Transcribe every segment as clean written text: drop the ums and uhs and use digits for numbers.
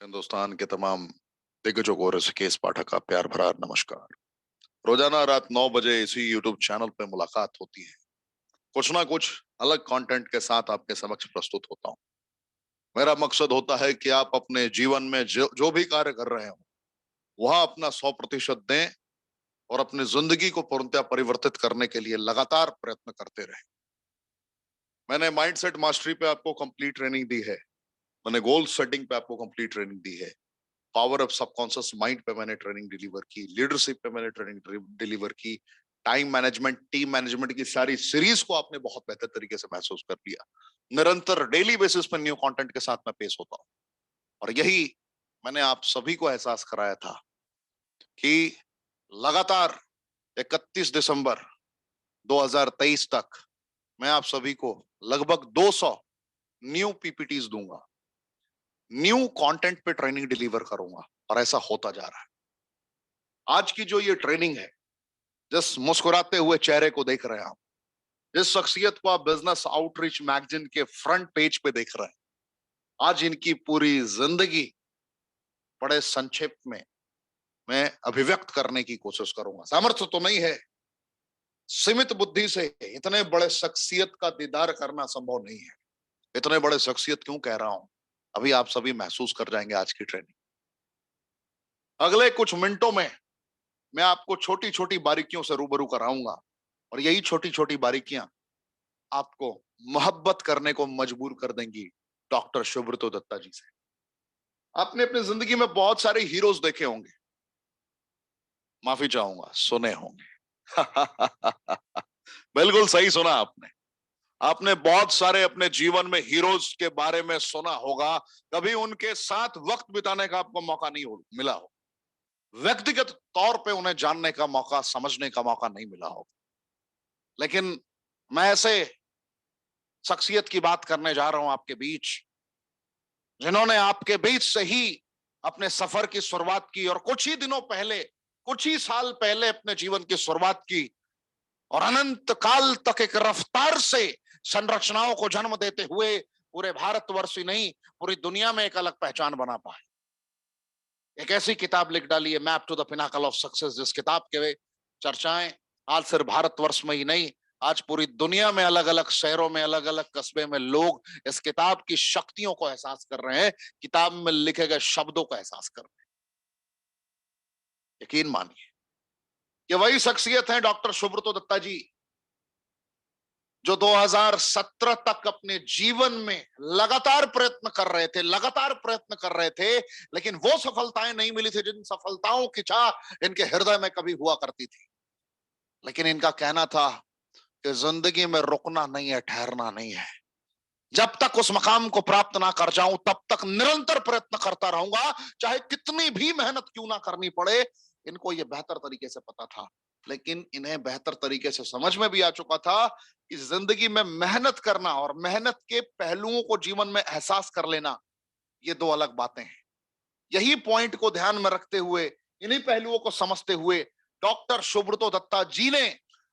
हिंदुस्तान के तमाम दिग्गजों को ऋषिकेश पाठक का प्यार भरा नमस्कार। रोजाना रात 9 बजे इसी यूट्यूब चैनल पे मुलाकात होती है। कुछ ना कुछ अलग कंटेंट के साथ आपके समक्ष प्रस्तुत होता हूँ। मेरा मकसद होता है कि आप अपने जीवन में जो भी कार्य कर रहे हो वहां अपना 100% दें और अपनी जिंदगी को पूर्णतः परिवर्तित करने के लिए लगातार प्रयत्न करते रहें। मैंने माइंडसेट मास्टरी पे आपको कंप्लीट ट्रेनिंग दी है। मैंने गोल सेटिंग पे आपको कंप्लीट ट्रेनिंग दी है। पावर ऑफ सबकॉन्शियस माइंड पे मैंने ट्रेनिंग डिलीवर की, लीडरशिप पे मैंने ट्रेनिंग डिलीवर की, टाइम मैनेजमेंट, टीम मैनेजमेंट की सारी सीरीज को आपने बहुत बेहतर तरीके से महसूस कर लिया। निरंतर डेली बेसिस पर न्यू कंटेंट के साथ मैं पेश होता हूँ और यही मैंने आप सभी को एहसास कराया था कि लगातार 31 दिसंबर 2023 तक मैं आप सभी को लगभग 200 न्यू पीपीटीज दूंगा, न्यू कंटेंट पे ट्रेनिंग डिलीवर करूंगा और ऐसा होता जा रहा है। आज की जो ये ट्रेनिंग है, जिस मुस्कुराते हुए चेहरे को देख रहे हैं आप, जिस शख्सियत को आप बिजनेस आउटरीच मैगजीन के फ्रंट पेज पे देख रहे हैं, आज इनकी पूरी जिंदगी बड़े संक्षेप में मैं अभिव्यक्त करने की कोशिश करूंगा। सामर्थ्य तो नहीं है, सीमित बुद्धि से इतने बड़े शख्सियत का दीदार करना संभव नहीं है। इतने बड़े शख्सियत क्यों कह रहा हूं, अभी आप सभी महसूस कर जाएंगे आज की ट्रेनिंग। अगले कुछ मिनटों में मैं आपको छोटी छोटी बारीकियों से रूबरू कराऊंगा और यही छोटी छोटी बारीकियां आपको मोहब्बत करने को मजबूर कर देंगी डॉक्टर सुब्रतो दत्ता जी से। आपने अपनी जिंदगी में बहुत सारे हीरोज देखे होंगे, माफी चाहूंगा सुने होंगे। बिल्कुल सही सुना आपने। आपने बहुत सारे अपने जीवन में हीरोज के बारे में सुना होगा, कभी उनके साथ वक्त बिताने का आपको मौका नहीं मिला हो, व्यक्तिगत तौर पे उन्हें जानने का मौका, समझने का मौका नहीं मिला हो। लेकिन मैं ऐसे शख्सियत की बात करने जा रहा हूं आपके बीच, जिन्होंने आपके बीच से ही अपने सफर की शुरुआत की और कुछ ही दिनों पहले, कुछ ही साल पहले अपने जीवन की शुरुआत की और अनंत काल तक एक रफ्तार से संरचनाओं को जन्म देते हुए पूरे भारतवर्ष ही नहीं, पूरी दुनिया में एक अलग पहचान बना पाए। एक ऐसी किताब लिख डाली है, map to the pinnacle of success, जिस किताब के चर्चाएं आज सिर्फ भारतवर्ष में ही नहीं, आज पूरी दुनिया में अलग अलग शहरों में, अलग अलग कस्बे में लोग इस किताब की शक्तियों को एहसास कर रहे हैं, किताब में लिखे गए शब्दों को एहसास कर रहे हैं। यकीन मानिए कि वही शख्सियत है डॉक्टर सुब्रतो दत्ता जी, जो 2017 तक अपने जीवन में लगातार प्रयत्न कर रहे थे, लगातार प्रयत्न कर रहे थे, लेकिन वो सफलताएं नहीं मिली थी जिन सफलताओं की चाह इनके हृदय में कभी हुआ करती थी। लेकिन इनका कहना था कि जिंदगी में रुकना नहीं है, ठहरना नहीं है। जब तक उस मकाम को प्राप्त ना कर जाऊं तब तक निरंतर प्रयत्न करता रहूंगा, चाहे कितनी भी मेहनत क्यों ना करनी पड़े। इनको यह बेहतर तरीके से पता था, लेकिन इन्हें बेहतर तरीके से समझ में भी आ चुका था कि जिंदगी में मेहनत करना और मेहनत के पहलुओं को जीवन में एहसास कर लेना, ये दो अलग बातें हैं। यही पॉइंट को ध्यान में रखते हुए, इन्हीं पहलुओं को समझते हुए डॉक्टर सुब्रतो दत्ता जी ने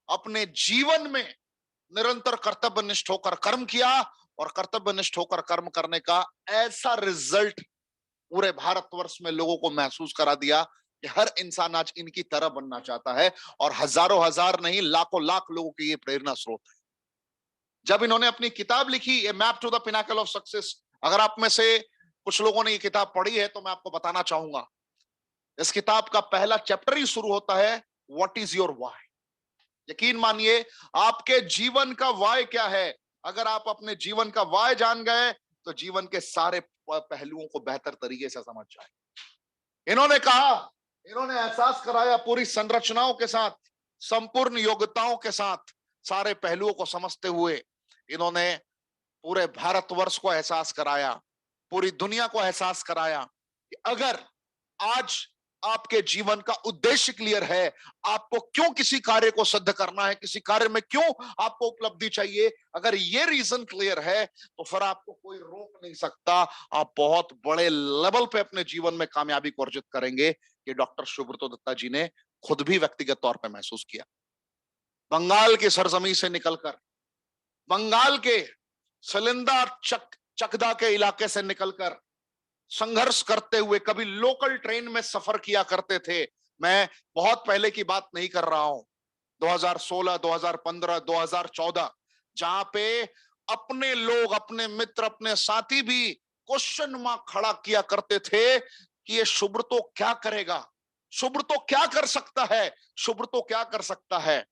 अपने जीवन में निरंतर कर्तव्यनिष्ठ होकर कर्म किया और कर्तव्यनिष्ठ होकर कर्म करने का ऐसा रिजल्ट पूरे भारतवर्ष में लोगों को महसूस करा दिया कि हर इंसान आज इनकी तरह बनना चाहता है और हजारों हजार नहीं, लाखों लाख लोगों की ये प्रेरणा स्रोत है। जब इन्होंने अपनी किताब लिखी, a map to the pinnacle of success, अगर आप में से कुछ लोगों ने ये किताब पढ़ी है तो मैं आपको बताना चाहूंगा, इस किताब का पहला चैप्टर ही शुरू होता है, व्हाट इज योर वाई। यकीन मानिए, आपके जीवन का वाय क्या है, अगर आप अपने जीवन का वाय जान गए तो जीवन के सारे पहलुओं को बेहतर तरीके से समझ जाए। इन्होंने कहा, इन्होंने एहसास कराया पूरी संरचनाओं के साथ, संपूर्ण योग्यताओं के साथ, सारे पहलुओं को समझते हुए इन्होंने पूरे भारतवर्ष को एहसास कराया, पूरी दुनिया को एहसास कराया कि अगर आज आपके जीवन का उद्देश्य क्लियर है, आपको क्यों किसी कार्य को सिद्ध करना है, किसी कार्य में क्यों आपको उपलब्धि चाहिए, अगर ये रीजन क्लियर है तो फिर आपको कोई रोक नहीं सकता। आप बहुत बड़े लेवल पे अपने जीवन में कामयाबी को अर्जित करेंगे। ये डॉक्टर सुब्रतो दत्ता जी ने खुद भी व्यक्तिगत तौर पर महसूस किया। बंगाल की सरजमी से निकलकर, बंगाल के सलिंदा चकदा के इलाके से निकलकर संघर्ष करते हुए, कभी लोकल ट्रेन में सफर किया करते थे। मैं बहुत पहले की बात नहीं कर रहा हूं, 2016, 2015, 2014, जहां पे अपने लोग, अपने मित्र, अपने साथी भी क्वेश्चन मार्क खड़ा किया करते थे कि ये सुब्रतो क्या करेगा, सुब्रतो क्या कर सकता है, सुब्रतो क्या कर सकता है।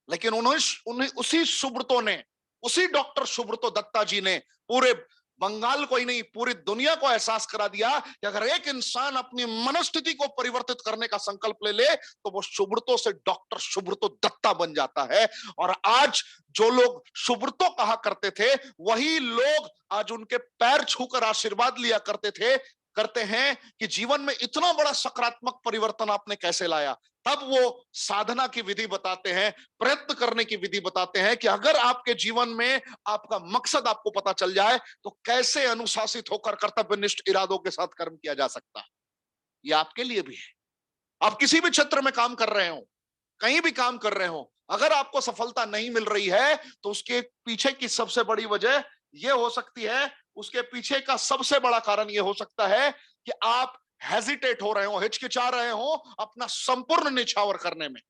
लेकिन उन्हें उन्हें उसी सुब्रतो ने, उसी डॉक्टर सुब्रतो दत्ता जी ने पूरे बंगाल को ही नहीं, पूरी दुनिया को एहसास करा दिया कि अगर एक इंसान अपनी मनस्थिति को परिवर्तित करने का संकल्प ले ले तो वो सुब्रतो से डॉक्टर सुब्रतो दत्ता बन जाता है। और आज जो लोग सुब्रतो कहा करते थे, वही लोग आज उनके पैर छूकर आशीर्वाद लिया करते थे, करते हैं कि जीवन में इतना बड़ा सकारात्मक परिवर्तन आपने कैसे लाया। तब वो साधना की विधि बताते हैं, प्रयत्न करने की विधि बताते हैं कि अगर आपके जीवन में आपका मकसद आपको पता चल जाए तो कैसे अनुशासित होकर कर्तव्यनिष्ठ इरादों के साथ कर्म किया जा सकता है। ये आपके लिए भी है। आप किसी भी क्षेत्र में काम कर रहे हो, कहीं भी काम कर रहे हो, अगर आपको सफलता नहीं मिल रही है तो उसके पीछे की सबसे बड़ी वजह यह हो सकती है, उसके पीछे का सबसे बड़ा कारण यह हो सकता है कि आप हेजिटेट हो रहे हो, हिचकिचा रहे हो अपना संपूर्ण निछावर करने में।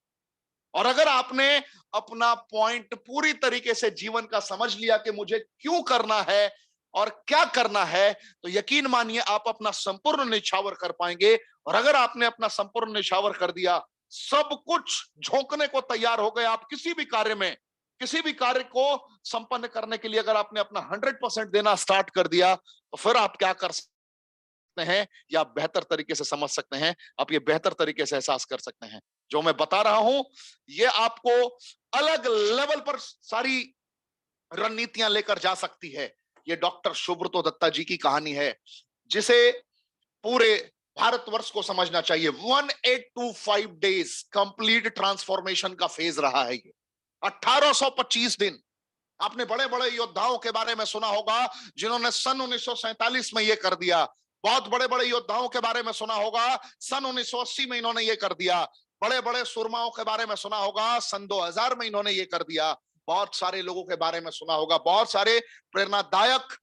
और अगर आपने अपना पॉइंट पूरी तरीके से जीवन का समझ लिया कि मुझे क्यों करना है और क्या करना है, तो यकीन मानिए आप अपना संपूर्ण निछावर कर पाएंगे। और अगर आपने अपना संपूर्ण निछावर कर दिया, सब कुछ झोंकने को तैयार हो गए, आप किसी भी कार्य में, किसी भी कार्य को संपन्न करने के लिए अगर आपने अपना 100% देना स्टार्ट कर दिया, तो फिर आप क्या कर सकते हैं या आप बेहतर तरीके से समझ सकते हैं, आप ये बेहतर तरीके से एहसास कर सकते हैं। जो मैं बता रहा हूं, ये आपको अलग लेवल पर सारी रणनीतियां लेकर जा सकती है। ये डॉक्टर सुब्रतो दत्ता जी की कहानी है, जिसे पूरे भारतवर्ष को समझना चाहिए। 1825 डेज कंप्लीट ट्रांसफॉर्मेशन का फेज रहा है ये, 1825 दिन। आपने बड़े बड़े योद्धाओं के बारे में सुना होगा जिन्होंने सन 1947 में ये कर दिया। बहुत बड़े बड़े योद्धाओं के बारे में सुना होगा, सन 1980 में इन्होंने ये कर दिया। बड़े बड़े सुरमाओं के बारे में सुना होगा, सन 2000 में इन्होंने ये कर दिया। बहुत सारे लोगों के बारे में सुना होगा, बहुत सारे प्रेरणादायक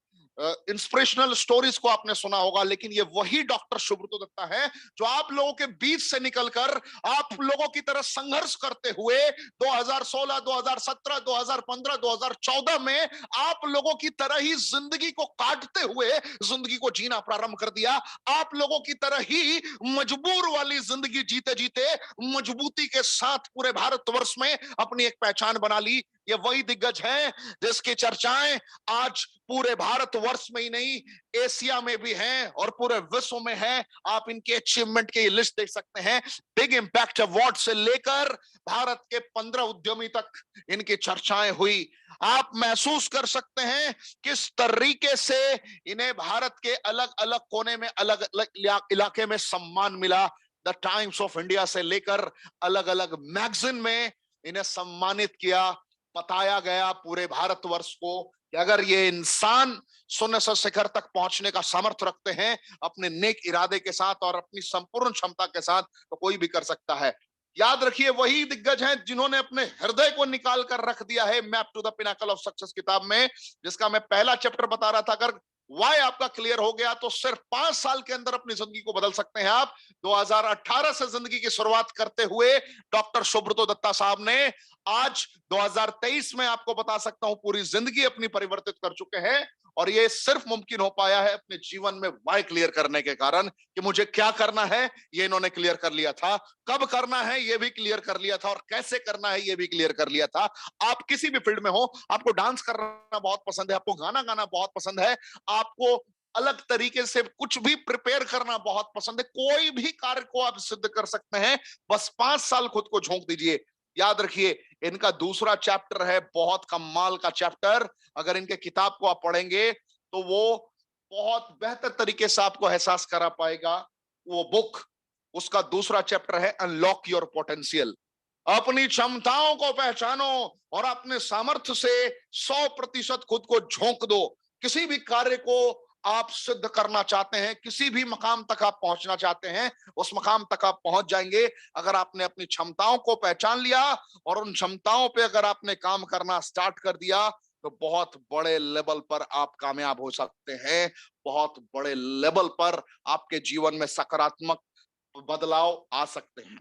इंस्पिरेशनल स्टोरीज को आपने सुना होगा। लेकिन ये वही डॉक्टर सुब्रतो दत्ता है जो आप लोगों के बीच से निकलकर आप लोगों की तरह संघर्ष करते हुए 2016, 2017, 2015, 2014 में आप लोगों की तरह ही जिंदगी को काटते हुए जिंदगी को जीना प्रारंभ कर दिया। आप लोगों की तरह ही मजबूर वाली जिंदगी जीते जीते मजबूती के साथ पूरे भारतवर्ष में अपनी एक पहचान बना ली। ये वही दिग्गज हैं जिसकी चर्चाएं आज पूरे भारतवर्ष में ही नहीं, एशिया में भी हैं और पूरे विश्व में हैं। आप इनके अचीवमेंट की लिस्ट देख सकते हैं। बिग इंपैक्ट अवार्ड से लेकर भारत के 15 उद्यमी तक इनकी चर्चाएं हुई। आप महसूस कर सकते हैं किस तरीके से इन्हें भारत के अलग अलग कोने में, अलग अलग इलाके में सम्मान मिला। द टाइम्स ऑफ इंडिया से लेकर अलग अलग मैगजीन में इन्हें सम्मानित किया। बताया गया पूरे भारतवर्ष को कि अगर ये इंसान शून्य से शिखर तक पहुंचने का सामर्थ्य रखते हैं अपने नेक इरादे के साथ और अपनी संपूर्ण क्षमता के साथ, तो कोई भी कर सकता है। याद रखिए, वही दिग्गज हैं जिन्होंने अपने हृदय को निकाल कर रख दिया है map to the pinnacle of success किताब में, जिसका मैं पहला चैप्टर बता रहा था। अगर वाई आपका क्लियर हो गया तो सिर्फ 5 साल के अंदर अपनी जिंदगी को बदल सकते हैं आप। 2018 से जिंदगी की शुरुआत करते हुए डॉक्टर सुब्रतो दत्ता साहब ने आज 2023 में आपको बता सकता हूं पूरी जिंदगी अपनी परिवर्तित कर चुके हैं। और ये सिर्फ मुमकिन हो पाया है अपने जीवन में वाई क्लियर करने के कारण कि मुझे क्या करना है ये इन्होंने क्लियर कर लिया था, कब करना है ये भी क्लियर कर लिया था, और कैसे करना है ये भी क्लियर कर लिया था। आप किसी भी फील्ड में हो, आपको डांस करना बहुत पसंद है, आपको गाना गाना बहुत पसंद है, आपको अलग तरीके से कुछ भी प्रिपेयर करना बहुत पसंद है, कोई भी कार्य को आप सिद्ध कर सकते हैं। बस 5 साल खुद को झोंक दीजिए। याद रखिए, इनका दूसरा चैप्टर है बहुत कमाल का चैप्टर। अगर इनके किताब को आप पढ़ेंगे तो वो बहुत बेहतर तरीके से आपको एहसास करा पाएगा। वो बुक, उसका दूसरा चैप्टर है अनलॉक योर पोटेंशियल। अपनी क्षमताओं को पहचानो और अपने सामर्थ्य से 100% खुद को झोंक दो। किसी भी कार्य को आप सिद्ध करना चाहते हैं, किसी भी मकाम तक आप पहुंचना चाहते हैं, उस मकाम तक आप पहुंच जाएंगे अगर आपने अपनी क्षमताओं को पहचान लिया और उन क्षमताओं पे अगर आपने काम करना स्टार्ट कर दिया। तो बहुत बड़े लेवल पर आप कामयाब हो सकते हैं, बहुत बड़े लेवल पर आपके जीवन में सकारात्मक बदलाव आ सकते हैं।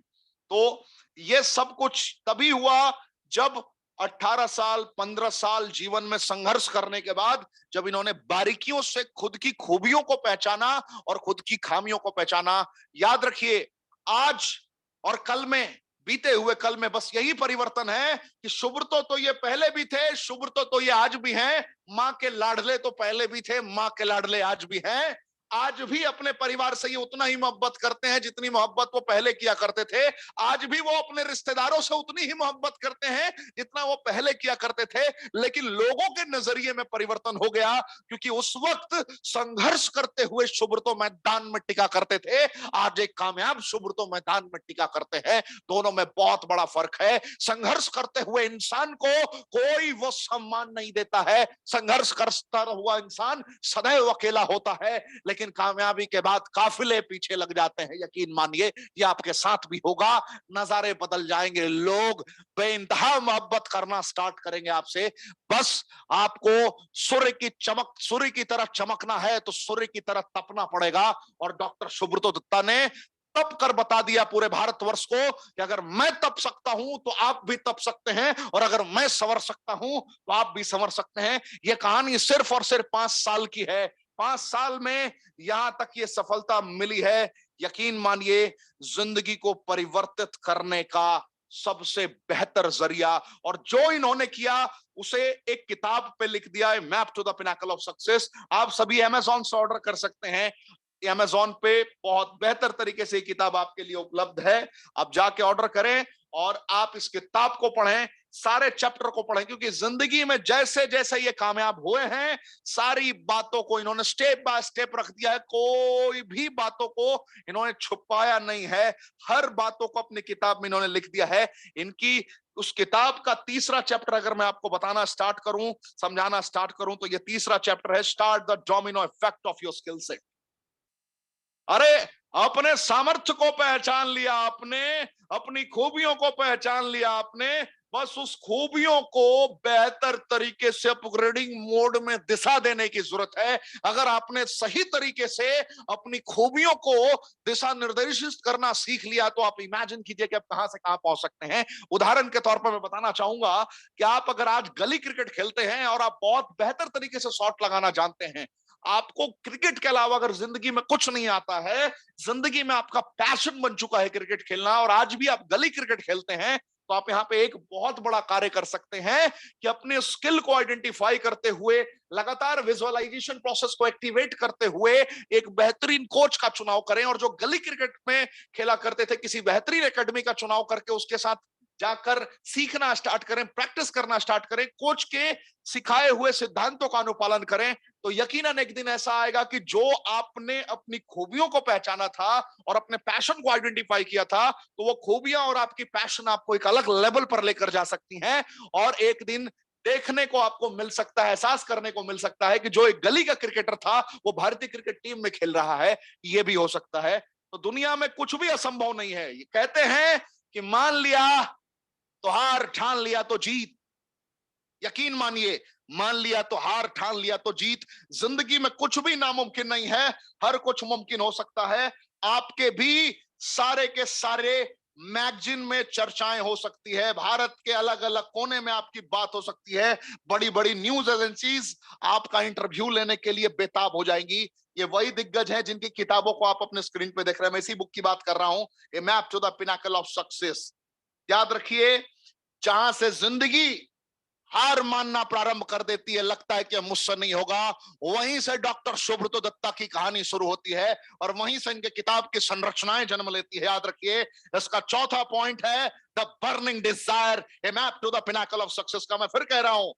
तो ये सब कुछ तभी हुआ जब 18 साल 15 साल जीवन में संघर्ष करने के बाद जब इन्होंने बारीकियों से खुद की खूबियों को पहचाना और खुद की खामियों को पहचाना। याद रखिए, आज और कल में, बीते हुए कल में बस यही परिवर्तन है कि सुब्रतो तो ये पहले भी थे, सुब्रतो तो ये आज भी हैं, मां के लाडले तो पहले भी थे, मां के लाडले आज भी हैं। आज भी अपने परिवार से ये उतना ही मोहब्बत करते हैं जितनी मोहब्बत वो पहले किया करते थे। आज भी वो अपने रिश्तेदारों से उतनी ही मोहब्बत करते हैं जितना वो पहले किया करते थे। लेकिन लोगों के नजरिए में परिवर्तन हो गया, क्योंकि उस वक्त संघर्ष करते हुए सुब्रतो मैदान में टिका करते थे, आज एक कामयाब सुब्रतो मैदान में टिका करते हैं। दोनों में बहुत बड़ा फर्क है। संघर्ष करते हुए इंसान को कोई वो सम्मान नहीं देता है, संघर्ष करता हुआ इंसान सदैव अकेला होता है, लेकिन कामयाबी के बाद काफिले पीछे लग जाते हैं। यकीन मानिए ये आपके साथ भी होगा। नजारे बदल जाएंगे, लोग बेइंतहा मोहब्बत करना स्टार्ट करेंगे आपसे। बस आपको सूर्य की चमक, सूर्य की तरह चमकना है तो सूर्य की तरह तपना पड़ेगा। और डॉक्टर सुब्रतो दत्ता ने तप कर बता दिया पूरे भारतवर्ष को कि अगर मैं तप सकता हूं तो आप भी तप सकते हैं, और अगर मैं संवर सकता हूं तो आप भी संवर सकते हैं। यह कहानी सिर्फ और सिर्फ 5 साल की है। 5 साल में यहां तक ये सफलता मिली है। यकीन मानिए, जिंदगी को परिवर्तित करने का सबसे बेहतर जरिया, और जो इन्होंने किया उसे एक किताब पे लिख दिया है, map to the pinnacle of success. आप सभी अमेज़न से ऑर्डर कर सकते हैं। अमेज़न पे बहुत बेहतर तरीके से ये किताब आपके लिए उपलब्ध है। आप जाके ऑर्डर करें और आप इस किताब को पढ़ें, सारे चैप्टर को पढ़ें, क्योंकि जिंदगी में जैसे जैसे ये कामयाब हुए हैं, सारी बातों को इन्होंने स्टेप बाय स्टेप रख दिया है। कोई भी बातों को इन्होंने छुपाया नहीं है, हर बातों को अपनी किताब में इन्होंने लिख दिया है। इनकी उस किताब का तीसरा चैप्टर अगर मैं आपको बताना स्टार्ट करूं, समझाना स्टार्ट करूं, तो ये तीसरा चैप्टर है, start the domino effect of your skill set. अरे, अपने सामर्थ्य को पहचान लिया आपने, अपनी खूबियों को पहचान लिया आपने, बस उस खूबियों को बेहतर तरीके से अपग्रेडिंग मोड में दिशा देने की जरूरत है। अगर आपने सही तरीके से अपनी खूबियों को दिशा निर्देशित करना सीख लिया तो आप इमेजिन कीजिए कि आप कहां से कहां पहुंच सकते हैं। उदाहरण के तौर पर मैं बताना चाहूंगा कि आप अगर आज गली क्रिकेट खेलते हैं और आप बहुत बेहतर तरीके से शॉट लगाना जानते हैं, आपको क्रिकेट के अलावा अगर जिंदगी में कुछ नहीं आता है, जिंदगी में आपका पैशन बन चुका है क्रिकेट खेलना, और आज भी आप गली क्रिकेट खेलते हैं, तो आप यहाँ पे एक बहुत बड़ा कार्य कर सकते हैं कि अपने स्किल को आइडेंटिफाई करते हुए, लगातार विजुअलाइजेशन प्रोसेस को एक्टिवेट करते हुए एक बेहतरीन कोच का चुनाव करें, और जो गली क्रिकेट में खेला करते थे किसी बेहतरीन एकेडमी का चुनाव करके उसके साथ जाकर सीखना स्टार्ट करें, प्रैक्टिस करना स्टार्ट करें, कोच के सिखाए हुए सिद्धांतों का अनुपालन करें। तो यकीनन एक दिन ऐसा आएगा कि जो आपने अपनी खूबियों को पहचाना था और अपने पैशन को आइडेंटिफाई किया था, तो वो खूबियां और आपकी पैशन आपको एक अलग लेवल पर लेकर जा सकती हैं। और एक दिन देखने को आपको मिल सकता है, एहसास करने को मिल सकता है कि जो एक गली का क्रिकेटर था वो भारतीय क्रिकेट टीम में खेल रहा है। ये भी हो सकता है। तो दुनिया में कुछ भी असंभव नहीं है। ये कहते हैं कि मान लिया तो हार, ठान लिया तो जीत। यकीन मानिए, मान लिया तो हार, ठान लिया तो जीत। जिंदगी में कुछ भी नामुमकिन नहीं है, हर कुछ मुमकिन हो सकता है। आपके भी सारे के सारे मैगजीन में चर्चाएं हो सकती है, भारत के अलग अलग कोने में आपकी बात हो सकती है, बड़ी बड़ी न्यूज एजेंसीज आपका इंटरव्यू लेने के लिए बेताब हो जाएंगी। ये वही दिग्गज हैं जिनकी किताबों को आप अपने स्क्रीन पे देख रहे हैं। मैं इसी बुक की बात कर रहा हूं, a map to the pinnacle of success. याद रखिए, जहां से जिंदगी हार मानना प्रारंभ कर देती है, लगता है कि मुझसे नहीं होगा, वहीं से डॉक्टर सुब्रतो दत्ता की कहानी शुरू होती है, और वहीं से इनके किताब की संरचनाएं जन्म लेती है। याद रखिए, इसका चौथा पॉइंट है the burning desire, a map to the pinnacle of success का। मैं फिर कह रहा हूं,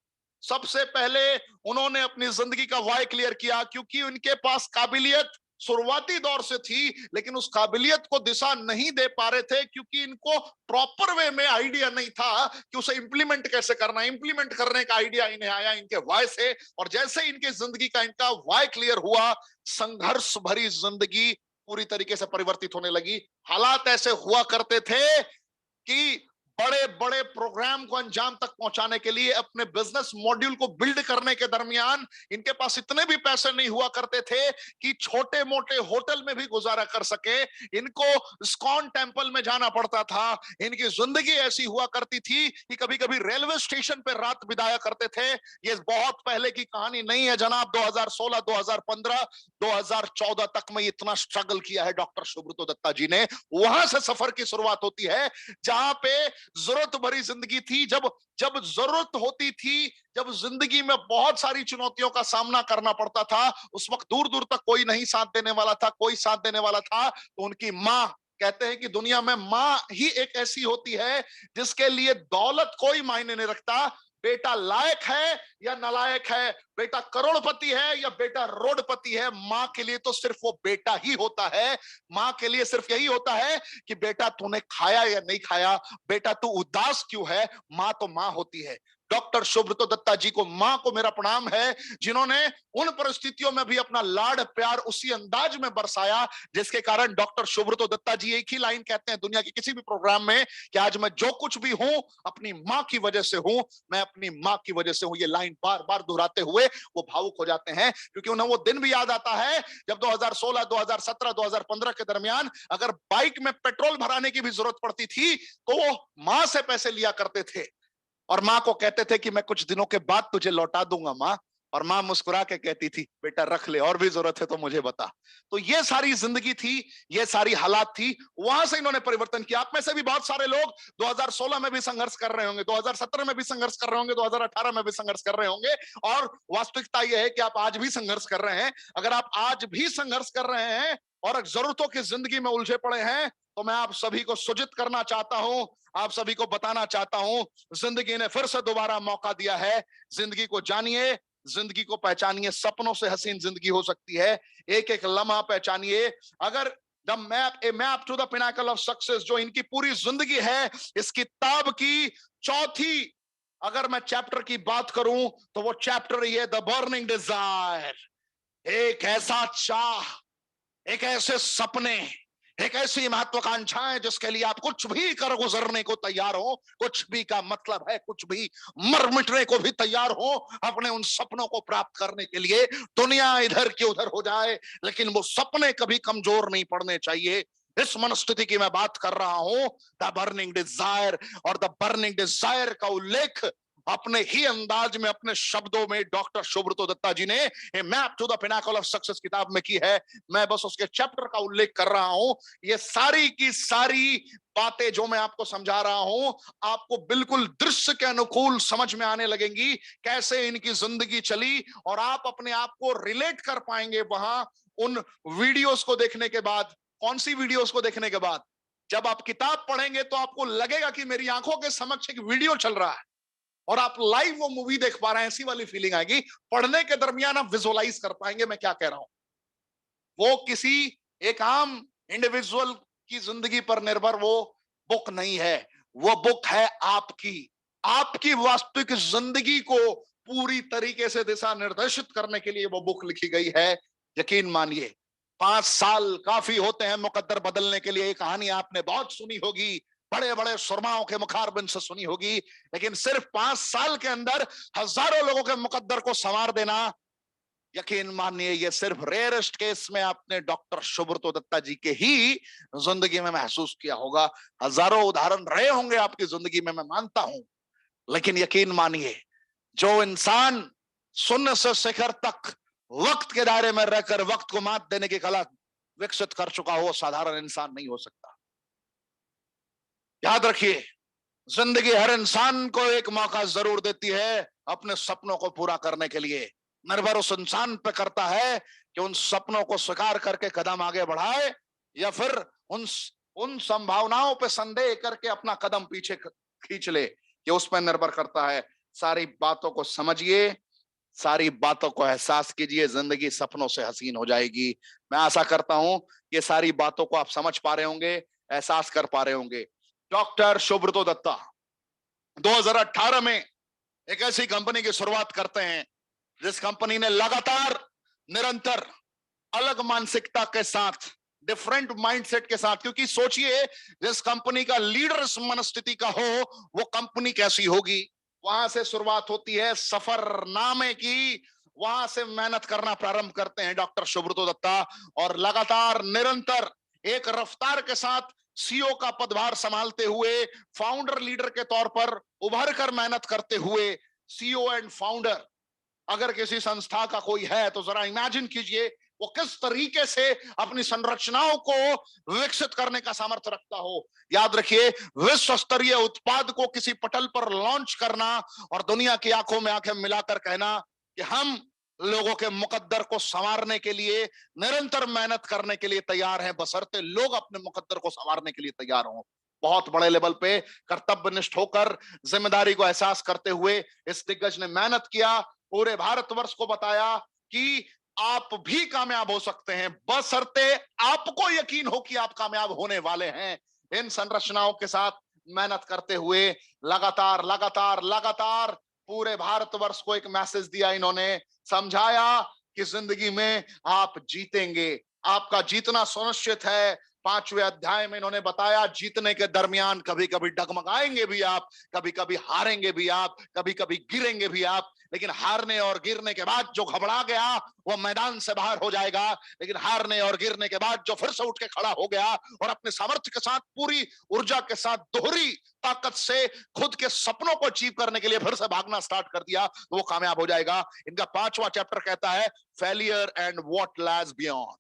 सबसे पहले उन्होंने अपनी जिंदगी का वाई क्लियर किया, क्योंकि उनके पास काबिलियत शुरुआती दौर से थी, लेकिन उस काबिलियत को दिशा नहीं दे पा रहे थे, क्योंकि इनको प्रॉपर वे में आइडिया नहीं था कि उसे इंप्लीमेंट कैसे करना। इंप्लीमेंट करने का आइडिया इन्हें आया इनके वाई से, और जैसे इनकी जिंदगी का इनका वाई क्लियर हुआ, संघर्ष भरी जिंदगी पूरी तरीके से परिवर्तित होने लगी। हालात ऐसे हुआ करते थे कि बड़े बड़े प्रोग्राम को अंजाम तक पहुंचाने के लिए, अपने बिजनेस मॉड्यूल को बिल्ड करने के दरमियान इनके पास इतने भी पैसे नहीं हुआ करते थे कि छोटे मोटे होटल में भी गुजारा कर सके। इनको इस्कॉन टेंपल में जाना पड़ता था। इनकी जिंदगी ऐसी हुआ करती थी कि कभी कभी रेलवे स्टेशन पर रात बिताया करते थे। ये बहुत पहले की कहानी नहीं है जनाब। 2016, 2015, 2014 तक में इतना स्ट्रगल किया है डॉक्टर सुब्रतो दत्ता जी ने। वहां से सफर की शुरुआत होती है जहां पे जरूरत भरी जिंदगी थी। जब जब जरूरत होती थी, जब जिंदगी में बहुत सारी चुनौतियों का सामना करना पड़ता था, उस वक्त दूर दूर तक कोई नहीं साथ देने वाला था, कोई साथ देने वाला था तो उनकी मां, कहते हैं कि दुनिया में मां ही एक ऐसी होती है जिसके लिए दौलत कोई मायने नहीं रखता। बेटा लायक है या नालायक है, बेटा करोड़पति है या बेटा रोडपति है, मां के लिए तो सिर्फ वो बेटा ही होता है। मां के लिए सिर्फ यही होता है कि बेटा तूने खाया या नहीं खाया, बेटा तू उदास क्यों है। मां तो मां होती है। डॉक्टर सुब्रतो दत्ता जी को, मां को मेरा प्रणाम है, जिन्होंने उन परिस्थितियों में भी अपना लाड प्यार उसी अंदाज में बरसाया जिसके कारण डॉक्टर सुब्रतो दत्ता जी एक ही लाइन कहते हैं दुनिया के किसी भी प्रोग्राम में कि आज मैं जो कुछ भी हूं अपनी मां की वजह से हूं, मैं अपनी मां की वजह से हूं। ये लाइन बार बार दोहराते हुए वो भावुक हो जाते हैं क्योंकि उन्हें वो दिन भी याद आता है जब 2016, 2017, 2015 के दरमियान अगर बाइक में पेट्रोल भराने की भी जरूरत पड़ती थी तो वो मां से पैसे लिया करते थे और मां को कहते थे कि मैं कुछ दिनों के बाद तुझे लौटा दूंगा मां। और मां मुस्कुरा के कहती थी बेटा रख ले, और भी जरूरत है तो मुझे बता। तो ये सारी जिंदगी थी, ये सारी हालात थी। वहां से इन्होंने परिवर्तन किया। आप में से भी बहुत सारे लोग 2016 में भी संघर्ष कर रहे होंगे, 2017 में भी संघर्ष कर रहे होंगे, 2018 में भी संघर्ष कर रहे होंगे। और वास्तविकता यह है कि आप आज भी संघर्ष कर रहे हैं। अगर आप आज भी संघर्ष कर रहे हैं और जरूरतों की जिंदगी में उलझे पड़े हैं तो मैं आप सभी को सूचित करना चाहता हूं, आप सभी को बताना चाहता हूं, जिंदगी ने फिर से दोबारा मौका दिया है। जिंदगी को जानिए, जिंदगी को पहचानिए। सपनों से हसीन जिंदगी हो सकती है। एक एक लम्हा पहचानिए। अगर the map, a map to the pinnacle of success, जो इनकी पूरी जिंदगी है, इस किताब की चौथी अगर मैं चैप्टर की बात करूं तो वो चैप्टर ही है द बर्निंग डिजायर। एक ऐसा चाह, एक ऐसे सपने, एक ऐसी महत्वाकांक्षाएं जिसके लिए आप कुछ भी कर गुजरने को तैयार हो। कुछ भी का मतलब है कुछ भी, मर मिटने को भी तैयार हो अपने उन सपनों को प्राप्त करने के लिए। दुनिया इधर की उधर हो जाए लेकिन वो सपने कभी कमजोर नहीं पड़ने चाहिए। इस मनस्थिति की मैं बात कर रहा हूं, द बर्निंग डिजायर। और द बर्निंग डिजायर का उल्लेख अपने ही अंदाज में, अपने शब्दों में डॉक्टर सुब्रतो दत्ता जी ने a map to the pinnacle of success किताब में की है। मैं बस उसके चैप्टर का उल्लेख कर रहा हूं। ये सारी की सारी बातें जो मैं आपको समझा रहा हूं आपको बिल्कुल दृश्य के अनुकूल समझ में आने लगेंगी, कैसे इनकी जिंदगी चली। और आप अपने आप को रिलेट कर पाएंगे वहां उन वीडियोस को देखने के बाद। कौन सी वीडियोस को देखने के बाद? जब आप किताब पढ़ेंगे तो आपको लगेगा कि मेरी आंखों के समक्ष एक वीडियो चल रहा है और आप लाइव वो मूवी देख पा रहे हैं, ऐसी वाली फीलिंग आएगी। पढ़ने के दरमियान आप विजुअलाइज कर पाएंगे मैं क्या कह रहा हूं। वो किसी एक आम इंडिविजुअल की जिंदगी पर निर्भर वो बुक नहीं है। वो बुक है आपकी, आपकी वास्तविक जिंदगी को पूरी तरीके से दिशा निर्देशित करने के लिए वो बुक लिखी गई है। यकीन मानिए 5 साल काफी होते हैं मुकद्दर बदलने के लिए। ये कहानी आपने बहुत सुनी होगी, बड़े बड़े सुरमाओं के मुखारबिन से सुनी होगी, लेकिन सिर्फ 5 साल के अंदर हजारों लोगों के मुकद्दर को संवार देना, यकीन मानिए ये सिर्फ रेयरेस्ट केस में आपने डॉक्टर सुब्रतो दत्ता जी के ही जिंदगी में महसूस किया होगा। हजारों उदाहरण रहे होंगे आपकी जिंदगी में, मैं मानता हूं, लेकिन यकीन मानिए जो इंसान शून्य से शिखर तक वक्त के दायरे में रहकर वक्त को मात देने की कला विकसित कर चुका हो, साधारण इंसान नहीं हो सकता। याद रखिए, जिंदगी हर इंसान को एक मौका जरूर देती है अपने सपनों को पूरा करने के लिए। निर्भर उस इंसान पे करता है कि उन सपनों को स्वीकार करके कदम आगे बढ़ाए या फिर उन संभावनाओं पे संदेह करके अपना कदम पीछे खींच ले। ये उस पर निर्भर करता है। सारी बातों को समझिए, सारी बातों को एहसास कीजिए, जिंदगी सपनों से हसीन हो जाएगी। मैं आशा करता हूं ये सारी बातों को आप समझ पा रहे होंगे, एहसास कर पा रहे होंगे। डॉक्टर सुब्रतो दत्ता 2018 में एक ऐसी कंपनी की शुरुआत करते हैं जिस कंपनी ने लगातार, निरंतर, अलग मानसिकता के साथ डिफरेंट माइंडसेट के साथ, क्योंकि सोचिए जिस कंपनी का लीडर इस मनस्थिति का हो वो कंपनी कैसी होगी। वहां से शुरुआत होती है सफरनामे की, वहां से मेहनत करना प्रारंभ करते हैं डॉक्टर सुब्रतो दत्ता, और लगातार निरंतर एक रफ्तार के साथ सीईओ का पदभार संभालते हुए, फाउंडर लीडर के तौर पर उभर कर मेहनत करते हुए, सीईओ एंड फाउंडर अगर किसी संस्था का कोई है तो जरा इमेजिन कीजिए वो किस तरीके से अपनी संरचनाओं को विकसित करने का सामर्थ्य रखता हो। याद रखिए, विश्व स्तरीय उत्पाद को किसी पटल पर लॉन्च करना और दुनिया की आंखों में आंखें मिलाकर कहना कि हम लोगों के मुकद्दर को संवारने के लिए निरंतर मेहनत करने के लिए तैयार हैं, बशर्ते लोग अपने मुकद्दर को संवारने के लिए तैयार हों। बहुत बड़े लेवल पे कर्तव्यनिष्ठ होकर, जिम्मेदारी को एहसास करते हुए इस दिग्गज ने मेहनत किया, पूरे भारतवर्ष को बताया कि आप भी कामयाब हो सकते हैं, बशर्ते आपको यकीन हो कि आप कामयाब होने वाले हैं। इन संरचनाओं के साथ मेहनत करते हुए लगातार लगातार लगातार पूरे भारतवर्ष को एक मैसेज दिया इन्होंने, समझाया कि जिंदगी में आप जीतेंगे, आपका जीतना सुनिश्चित है। 5वें अध्याय में इन्होंने बताया जीतने के दरमियान कभी कभी डगमगाएंगे भी आप, कभी कभी हारेंगे भी आप, कभी कभी गिरेंगे भी आप, लेकिन हारने और गिरने के बाद जो घबरा गया वो मैदान से बाहर हो जाएगा, लेकिन हारने और गिरने के बाद जो फिर से उठ के खड़ा हो गया और अपने सामर्थ्य के साथ, पूरी ऊर्जा के साथ, दोहरी ताकत से खुद के सपनों को अचीव करने के लिए फिर से भागना स्टार्ट कर दिया, तो वो कामयाब हो जाएगा। इनका 5वां चैप्टर कहता है failure and what lies beyond.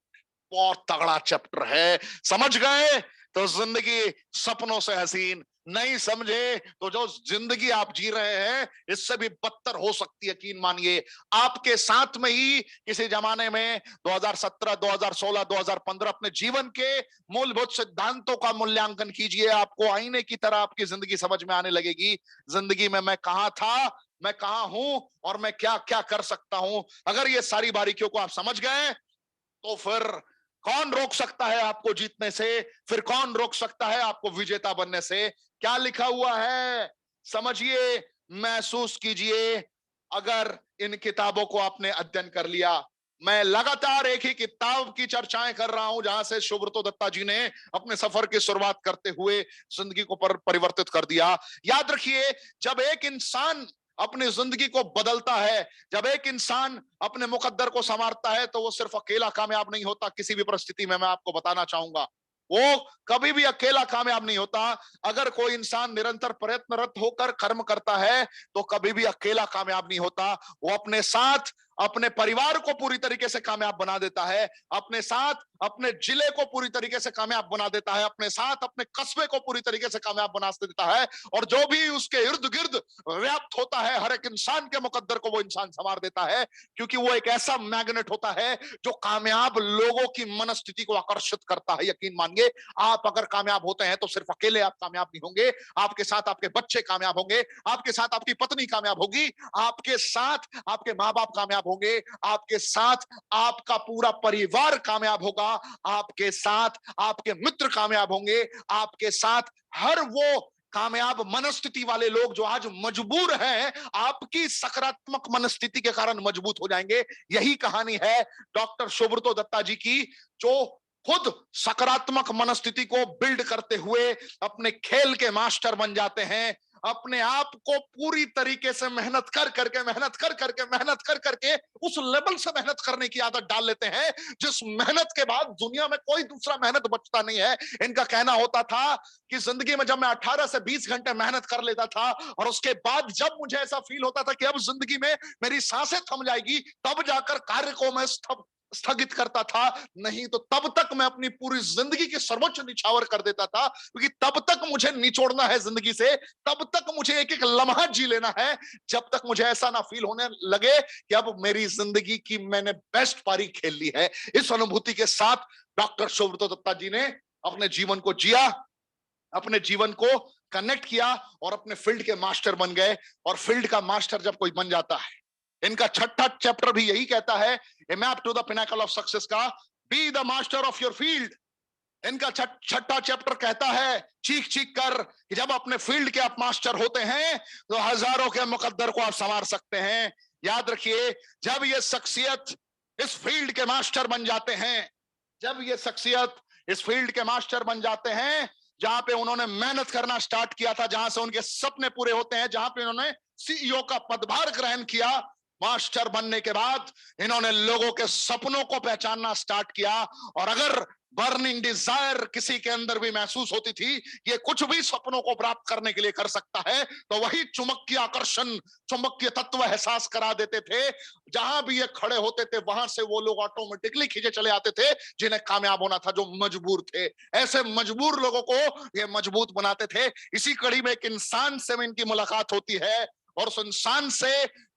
बहुत तगड़ा चैप्टर है, समझ गए तो जिंदगी सपनों से हसीन, नहीं समझे तो जो जिंदगी आप जी रहे हैं इससे भी बदतर हो सकती है। यकीन मानिए, आपके साथ में ही किसी जमाने में 2017, 2016, 2015 अपने जीवन के मूलभूत सिद्धांतों का मूल्यांकन कीजिए, आपको आईने की तरह आपकी जिंदगी समझ में आने लगेगी। जिंदगी में मैं कहां था, मैं कहां हूं और मैं क्या क्या कर सकता हूं। अगर ये सारी बारीकियों को आप समझ गए तो फिर कौन रोक सकता है आपको जीतने से, फिर कौन रोक सकता है आपको विजेता बनने से। क्या लिखा हुआ है समझिए, महसूस कीजिए। अगर इन किताबों को आपने अध्ययन कर लिया, मैं लगातार एक ही किताब की चर्चाएं कर रहा हूं जहां से सुब्रतो दत्ता जी ने अपने सफर की शुरुआत करते हुए जिंदगी को परिवर्तित कर दिया। याद रखिए, जब एक इंसान अपनी जिंदगी को बदलता है, जब एक इंसान अपने मुकद्दर को संवारता है, तो वो सिर्फ अकेला कामयाब नहीं होता। किसी भी परिस्थिति में मैं आपको बताना चाहूंगा वो कभी भी अकेला कामयाब नहीं होता। अगर कोई इंसान निरंतर प्रयत्नरत होकर कर्म करता है तो कभी भी अकेला कामयाब नहीं होता। वो अपने साथ अपने परिवार को पूरी तरीके से कामयाब बना देता है, अपने साथ अपने जिले को पूरी तरीके से कामयाब बना देता है, अपने साथ अपने कस्बे को पूरी तरीके से कामयाब बना देता है, और जो भी उसके इर्द गिर्द व्याप्त होता है हर एक इंसान के मुकद्दर को वो इंसान संवार देता है, क्योंकि वो एक ऐसा मैग्नेट होता है जो कामयाब लोगों की मनस्थिति को आकर्षित करता है। यकीन मानिए, आप अगर कामयाब होते हैं तो सिर्फ अकेले आप कामयाब नहीं होंगे, आपके साथ आपके बच्चे कामयाब होंगे, आपके साथ आपकी पत्नी कामयाब होगी, आपके साथ आपके माँ बाप कामयाब होंगे, आपके साथ आपका पूरा परिवार कामयाब होगा, आपके साथ आपके मित्र कामयाब होंगे, आपके साथ हर वो कामयाब मनस्थिति वाले लोग जो आज मजबूर हैं आपकी सकारात्मक मनस्थिति के कारण मजबूत हो जाएंगे। यही कहानी है डॉक्टर सुब्रतो दत्ता जी की, जो खुद सकारात्मक मनस्थिति को बिल्ड करते हुए अपने खेल के मास्टर बन जाते हैं, अपने आप को पूरी तरीके से मेहनत कर करके उस लेवल से मेहनत करने की आदत डाल लेते हैं जिस मेहनत के बाद दुनिया में कोई दूसरा मेहनत बचता नहीं है। इनका कहना होता था कि जिंदगी में जब मैं 18 से 20 घंटे मेहनत कर लेता था और उसके बाद जब मुझे ऐसा फील होता था कि अब जिंदगी में मेरी सांसें थम जाएगी, तब जाकर कार्य को मैं स्थगित करता था, नहीं तो तब तक मैं अपनी पूरी जिंदगी की सर्वोच्च निछावर कर देता था, क्योंकि तब तक मुझे निचोड़ना है जिंदगी से, तब तक मुझे एक एक लम्हा जी लेना है जब तक मुझे ऐसा ना फील होने लगे कि अब मेरी जिंदगी की मैंने बेस्ट पारी खेल ली है। इस अनुभूति के साथ डॉक्टर सुब्रतो दत्ता जी ने अपने जीवन को जिया, अपने जीवन को कनेक्ट किया और अपने फील्ड के मास्टर बन गए। और फील्ड का मास्टर जब कोई बन जाता है, इनका 6ठा चैप्टर भी यही कहता है, a map to the pinnacle of success का, be the master of your field. इनका 6ठा चैप्टर कहता है चीख चीख कर कि जब अपने फील्ड के आप मास्टर होते हैं तो हजारों के मुकद्दर को आप संवार सकते हैं। याद रखिए, जब ये शख्सियत इस फील्ड के मास्टर बन जाते हैं, जब ये शख्सियत इस फील्ड के मास्टर बन जाते हैं जहां पे उन्होंने मेहनत करना स्टार्ट किया था, जहां से उनके सपने पूरे होते हैं, जहां पे उन्होंने सीईओ का पदभार ग्रहण किया। मास्टर बनने के बाद इन्होंने लोगों के सपनों को पहचानना स्टार्ट किया, और अगर बर्निंग डिजायर किसी के अंदर भी महसूस होती थी, ये कुछ भी सपनों को प्राप्त करने के लिए कर सकता है, तो वही चुंबकीय आकर्षण, चुंबकीय तत्व एहसास करा देते थे। जहां भी ये खड़े होते थे वहां से वो लोग ऑटोमेटिकली खींचे चले आते थे जिन्हें कामयाब होना था, जो मजबूर थे। ऐसे मजबूर लोगों को ये मजबूत बनाते थे। इसी कड़ी में एक इंसान से इनकी मुलाकात होती है, और उस इंसान से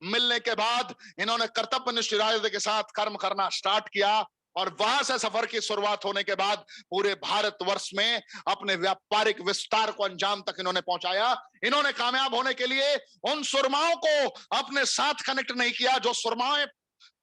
मिलने के बाद इन्होंने कर्तव्यनिष्ठ इरादे के साथ कर्म करना स्टार्ट किया, और वहां से सफर की शुरुआत होने के बाद पूरे भारतवर्ष में अपने व्यापारिक विस्तार को अंजाम तक इन्होंने पहुंचाया। इन्होंने कामयाब होने के लिए उन सुरमाओं को अपने साथ कनेक्ट नहीं किया जो सुरमाएं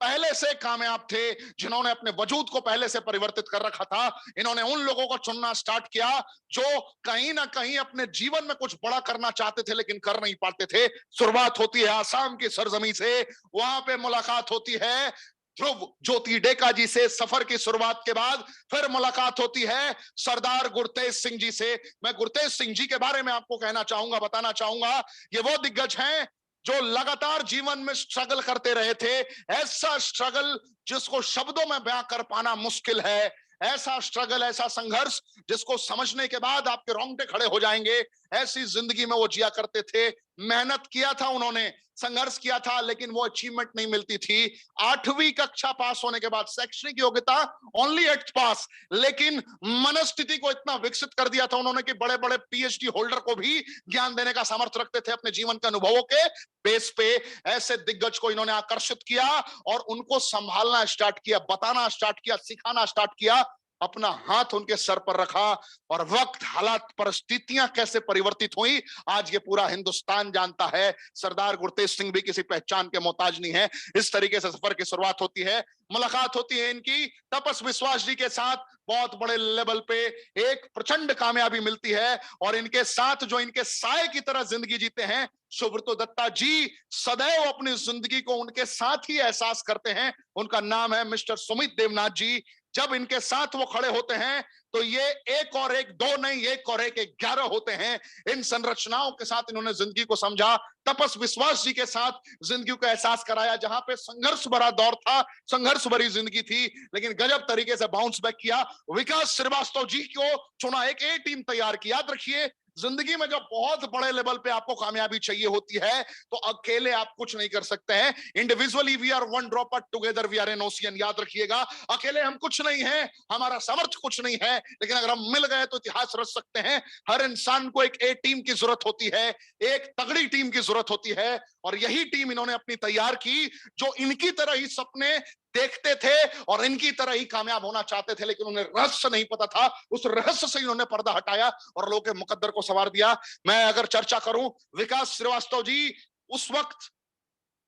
पहले से कामयाब थे, जिन्होंने अपने वजूद को पहले से परिवर्तित कर रखा था। इन्होंने उन लोगों को चुनना स्टार्ट किया जो कहीं ना कहीं अपने जीवन में कुछ बड़ा करना चाहते थे लेकिन कर नहीं पाते थे। शुरुआत होती है आसाम की सरजमी से, वहां पे मुलाकात होती है ध्रुव ज्योति डेका जी से। सफर की शुरुआत के बाद फिर मुलाकात होती है सरदार गुरतेज सिंह जी से। मैं गुरतेज सिंह जी के बारे में आपको कहना चाहूंगा, बताना चाहूंगा, ये वो दिग्गज हैं जो लगातार जीवन में स्ट्रगल करते रहे थे। ऐसा स्ट्रगल जिसको शब्दों में बयां कर पाना मुश्किल है। ऐसा स्ट्रगल, ऐसा संघर्ष जिसको समझने के बाद आपके रोंगटे खड़े हो जाएंगे। ऐसी जिंदगी में वो जिया करते थे। मेहनत किया था उन्होंने, संघर्ष किया था, लेकिन वो अचीवमेंट नहीं मिलती थी। 8वीं कक्षा पास होने के बाद शैक्षणिक योग्यता ओनली 8th पास, लेकिन मनस्थिति को इतना विकसित कर दिया था उन्होंने कि बड़े बड़े पीएचडी होल्डर को भी ज्ञान देने का सामर्थ्य रखते थे अपने जीवन के अनुभवों के बेस पे। ऐसे दिग्गज को इन्होंने आकर्षित किया और उनको संभालना स्टार्ट किया, बताना स्टार्ट किया, सिखाना स्टार्ट किया। अपना हाथ उनके सर पर रखा, और वक्त, हालात, परिस्थितियां कैसे परिवर्तित हुई आज ये पूरा हिंदुस्तान जानता है। सरदार गुरतेज सिंह भी किसी पहचान के मोहताज नहीं है। इस तरीके से सफर की शुरुआत होती है। मुलाकात होती है इनकी तपस विश्वास जी के साथ। बहुत बड़े लेवल पे एक प्रचंड कामयाबी मिलती है, और इनके साथ जो इनके साए की तरह जिंदगी जीते हैं सुब्रतो दत्ता जी, सदैव अपनी जिंदगी को उनके साथ ही एहसास करते हैं। उनका नाम है मिस्टर सुमित देवनाथ जी। जब इनके साथ वो खड़े होते हैं तो ये एक और एक दो नहीं, एक और एक 11 होते हैं। इन संरचनाओं के साथ इन्होंने जिंदगी को समझा। तपस विश्वास जी के साथ जिंदगी को एहसास कराया, जहां पे संघर्ष भरा दौर था, संघर्ष भरी जिंदगी थी, लेकिन गजब तरीके से बाउंस बैक किया। विकास श्रीवास्तव जी को चुना, एक ए टीम तैयार की। याद रखिए, जिंदगी में जब बहुत बड़े लेवल पे आपको कामयाबी चाहिए होती है तो अकेले आप कुछ नहीं कर सकते हैं। Individually we are one drop, but together we are an ocean. याद रखिएगा, अकेले हम कुछ नहीं है, हमारा सामर्थ्य कुछ नहीं है, लेकिन अगर हम मिल गए तो इतिहास रच सकते हैं। हर इंसान को एक ए टीम की जरूरत होती है, एक तगड़ी टीम की जरूरत होती है, और यही टीम इन्होंने अपनी तैयार की, जो इनकी तरह ही सपने देखते थे और इनकी तरह ही कामयाब होना चाहते थे, लेकिन उन्हें रहस्य नहीं पता था। उस रहस्य से इन्होंने पर्दा हटाया और लोगों के मुकद्दर को संवार दिया। मैं अगर चर्चा करूं, विकास श्रीवास्तव जी उस वक्त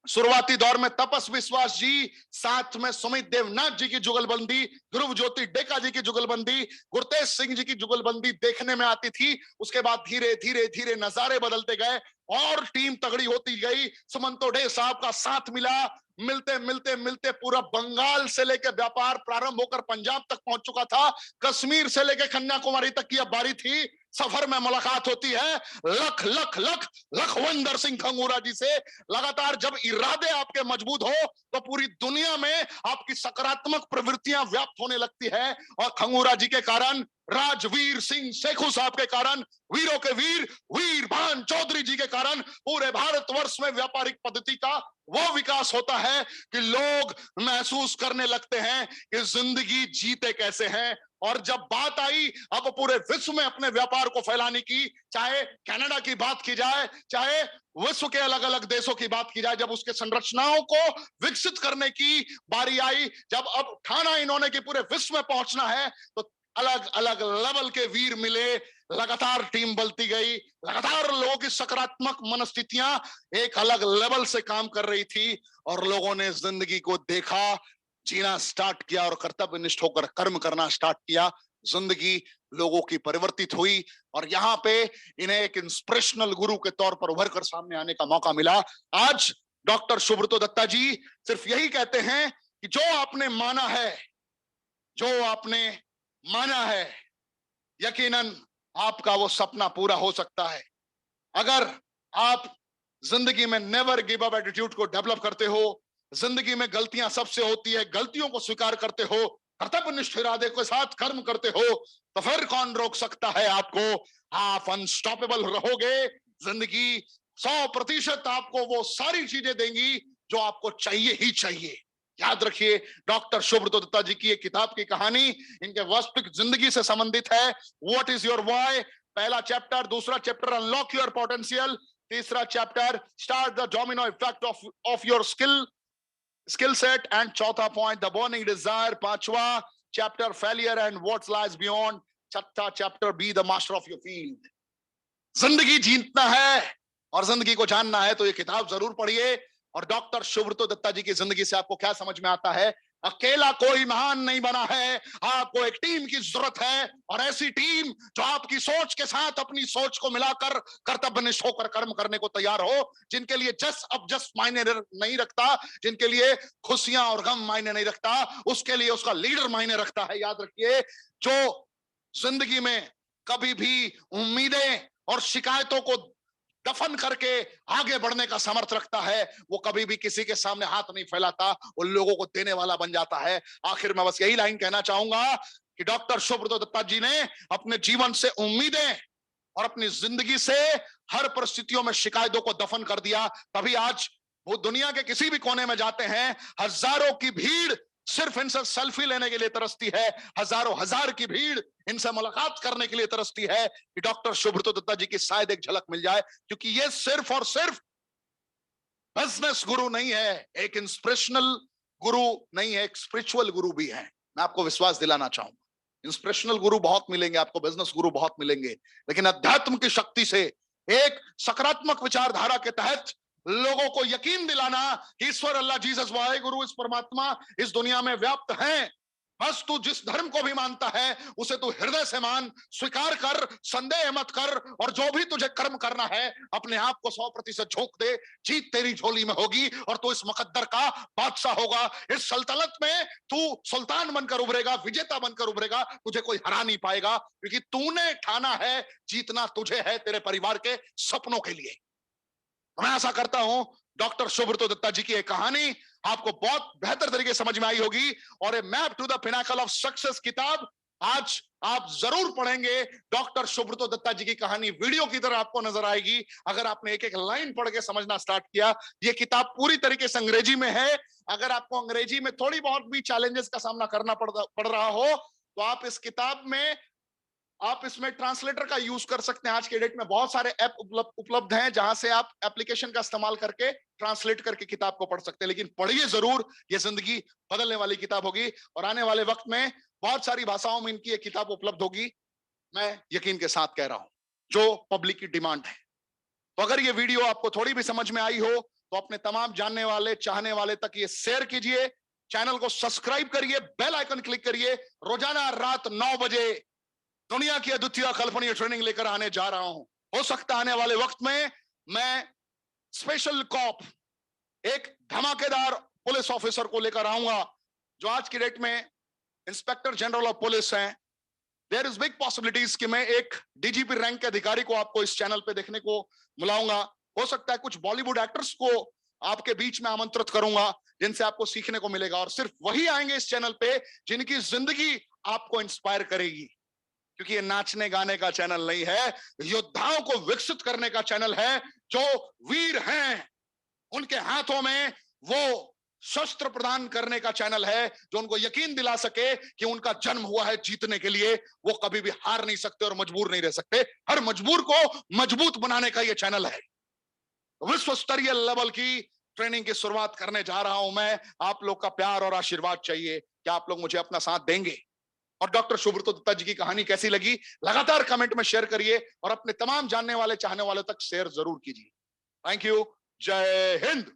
शुरुआती दौर में तपस विश्वास जी, साथ में सुमित देवनाथ जी की जुगलबंदी, ध्रुव ज्योति डेका जी की जुगलबंदी, गुरतेज सिंह जी की जुगलबंदी देखने में आती थी। उसके बाद धीरे धीरे धीरे नजारे बदलते गए और टीम तगड़ी होती गई। सुमंतो डे साहब का साथ मिला। मिलते मिलते मिलते पूरा बंगाल से लेकर व्यापार प्रारंभ होकर पंजाब तक पहुंच चुका था। कश्मीर से लेकर कन्याकुमारी तक की अब बारी थी। सफर में मुलाकात होती है लख लख लख लखविंदर सिंह खंगूरा जी से। लगातार जब इरादे आपके मजबूत हो तो पूरी दुनिया में आपकी सकारात्मक प्रवृत्तियां व्याप्त होने लगती है, और खंगूरा जी के कारण, राजवीर सिंह शेखू साहब के कारण, वीरों के वीर वीर भान चौधरी जी के कारण पूरे भारतवर्ष में व्यापारिक पद्धति का वो विकास होता है कि लोग महसूस करने लगते हैं कि जिंदगी जीते कैसे हैं। और जब बात आई अब पूरे विश्व में अपने व्यापार को फैलाने की, चाहे कनाडा की बात की जाए, चाहे विश्व के अलग अलग देशों की बात की जाए, जब उसके संरचनाओं को विकसित करने की बारी आई, जब अब ठाना इन्होंने कि पूरे विश्व में पहुंचना है, तो अलग अलग लेवल के वीर मिले। लगातार टीम बलती गई, लगातार लोगों की सकारात्मक मनस्थितियां एक अलग लेवल से काम कर रही थी, और लोगों ने जिंदगी को देखा, जीना स्टार्ट किया और कर्तव्यनिष्ठ होकर कर्म करना स्टार्ट किया। जिंदगी लोगों की परिवर्तित हुई, और यहाँ पे इन्हें एक इंस्पिरेशनल गुरु के तौर पर उभर कर सामने आने का मौका मिला। आज डॉक्टर सुब्रतो दत्ता जी सिर्फ यही कहते हैं कि जो आपने माना है, जो आपने माना है, यकीनन आपका वो सपना पूरा हो सकता है। अगर आप जिंदगी में नेवर गिव अप एटीट्यूड को डेवलप करते हो, जिंदगी में गलतियां सबसे होती है, गलतियों को स्वीकार करते हो, कर्तव्यनिष्ठ इरादे के साथ कर्म करते हो, तो फिर कौन रोक सकता है आपको? आप अनस्टॉपेबल रहोगे। जिंदगी 100% आपको वो सारी चीजें देंगी जो आपको चाहिए ही चाहिए। याद रखिए, डॉक्टर सुब्रतो दत्ता जी की एक किताब की कहानी इनके वास्तविक जिंदगी से संबंधित है। व्हाट इज योर व्हाई, पहला चैप्टर, दूसरा चैप्टर अनलॉक योर पोटेंशियल, तीसरा chapter start the domino effect of your skill set, and चौथा पॉइंट द बर्निंग डिजायर, पांचवा chapter failure and what lies beyond, छठा chapter be the master of your field. जिंदगी जीतना है और जिंदगी को जानना है तो ये किताब जरूर पढ़िए। और डॉक्टर सुब्रतो दत्ता जी की जिंदगी से आपको क्या समझ में आता है? अकेला कोई महान नहीं बना है, आपको एक टीम की जरूरत है, और ऐसी टीम जो आपकी सोच के साथ अपनी सोच को मिलाकर कर्तव्यनिष्ठ होकर कर्म करने को तैयार हो, जिनके लिए जस्ट मायने नहीं रखता, जिनके लिए खुशियां और गम मायने नहीं रखता, उसके लिए उसका लीडर मायने रखता है। याद रखिए, जो जिंदगी में कभी भी उम्मीदें और शिकायतों को दफन करके आगे बढ़ने का समर्थ रखता है, वो कभी भी किसी के सामने हाथ नहीं फैलाता, वो लोगों को देने वाला बन जाता है। आखिर में बस यही लाइन कहना चाहूंगा कि डॉक्टर सुब्रतो दत्ता जी ने अपने जीवन से उम्मीदें और अपनी जिंदगी से हर परिस्थितियों में शिकायतों को दफन कर दिया। तभी आज वो दुनिया के किसी भी कोने में जाते हैं, हजारों की भीड़ सिर्फ इनसे सेल्फी लेने के लिए तरसती है, हजारों हजार की भीड़ इनसे मुलाकात करने के लिए तरसती है कि डॉक्टर सुब्रतो दत्ता जी की शायद एक झलक मिल जाए। क्योंकि ये सिर्फ और सिर्फ बिजनेस गुरु नहीं है, एक इंस्पिरेशनल गुरु नहीं है, एक स्पिरिचुअल गुरु भी है। मैं आपको विश्वास दिलाना चाहूंगा, इंस्पिरेशनल गुरु बहुत मिलेंगे आपको, बिजनेस गुरु बहुत मिलेंगे, लेकिन अध्यात्म की शक्ति से एक सकारात्मक विचारधारा के तहत लोगों को यकीन दिलाना कि ईश्वर, अल्लाह, जीसस, वाहे गुरु, इस परमात्मा इस दुनिया में व्याप्त हैं। बस तू जिस धर्म को भी मानता है उसे तू हृदय से मान, स्वीकार कर, संदेह मत कर, और जो भी तुझे कर्म करना है अपने आप को 100% झोंक दे। जीत तेरी झोली में होगी और तू इस मुकद्दर का बादशाह होगा। इस सल्तनत में तू सुल्तान बनकर उभरेगा, विजेता बनकर उभरेगा, तुझे कोई हरा नहीं पाएगा, क्योंकि तूने ठाना है जीतना तुझे है, तेरे परिवार के सपनों के लिए। मैं आशा करता हूं डॉक्टर सुब्रतो दत्ता जी की एक कहानी आपको बहुत बेहतर तरीके से समझ में आई होगी, और a map to the pinnacle of success किताब आज आप जरूर पढ़ेंगे। डॉक्टर सुब्रतो दत्ता जी की कहानी वीडियो की तरह आपको नजर आएगी अगर आपने एक एक लाइन पढ़ के समझना स्टार्ट किया। ये किताब पूरी तरीके से अंग्रेजी में है। अगर आपको अंग्रेजी में थोड़ी बहुत भी चैलेंजेस का सामना करना पड़ रहा हो तो आप इस किताब में, आप इसमें ट्रांसलेटर का यूज कर सकते हैं। आज के डेट में बहुत सारे ऐप उपलब्ध हैं जहां से आप एप्लीकेशन का इस्तेमाल करके ट्रांसलेट करके किताब को पढ़ सकते हैं। लेकिन पढ़िए जरूर, ये जिंदगी बदलने वाली किताब होगी, और आने वाले वक्त में बहुत सारी भाषाओं में इनकी एक किताब उपलब्ध होगी, मैं यकीन के साथ कह रहा हूं, जो पब्लिक की डिमांड है। तो अगर ये वीडियो आपको थोड़ी भी समझ में आई हो तो अपने तमाम जानने वाले, चाहने वाले तक ये शेयर कीजिए, चैनल को सब्सक्राइब करिए, बेल आइकन क्लिक करिए। रोजाना रात 9 बजे दुनिया की अद्वितीय कल्पनीय ट्रेनिंग लेकर आने जा रहा हूं। हो सकता है आने वाले वक्त में मैं स्पेशल कॉप, एक धमाकेदार पुलिस ऑफिसर को लेकर आऊंगा जो आज की डेट में इंस्पेक्टर जनरल ऑफ पुलिस हैं। देयर इज बिग पॉसिबिलिटीज कि मैं एक डीजीपी रैंक के अधिकारी को आपको इस चैनल पे देखने को बुलाऊंगा। हो सकता है कुछ बॉलीवुड एक्टर्स को आपके बीच में आमंत्रित करूंगा जिनसे आपको सीखने को मिलेगा, और सिर्फ वही आएंगे इस चैनल पे जिनकी जिंदगी आपको इंस्पायर करेगी। क्योंकि ये नाचने गाने का चैनल नहीं है, योद्धाओं को विकसित करने का चैनल है। जो वीर हैं उनके हाथों में वो शस्त्र प्रदान करने का चैनल है, जो उनको यकीन दिला सके कि उनका जन्म हुआ है जीतने के लिए, वो कभी भी हार नहीं सकते और मजबूर नहीं रह सकते। हर मजबूर को मजबूत बनाने का ये चैनल है। विश्व स्तरीय लेवल की ट्रेनिंग की शुरुआत करने जा रहा हूं मैं। आप लोग का प्यार और आशीर्वाद चाहिए। क्या आप लोग मुझे अपना साथ देंगे? और डॉक्टर सुब्रतो दत्ता जी की कहानी कैसी लगी लगातार कमेंट में शेयर करिए, और अपने तमाम जानने वाले, चाहने वालों तक शेयर जरूर कीजिए। Thank you. जय हिंद।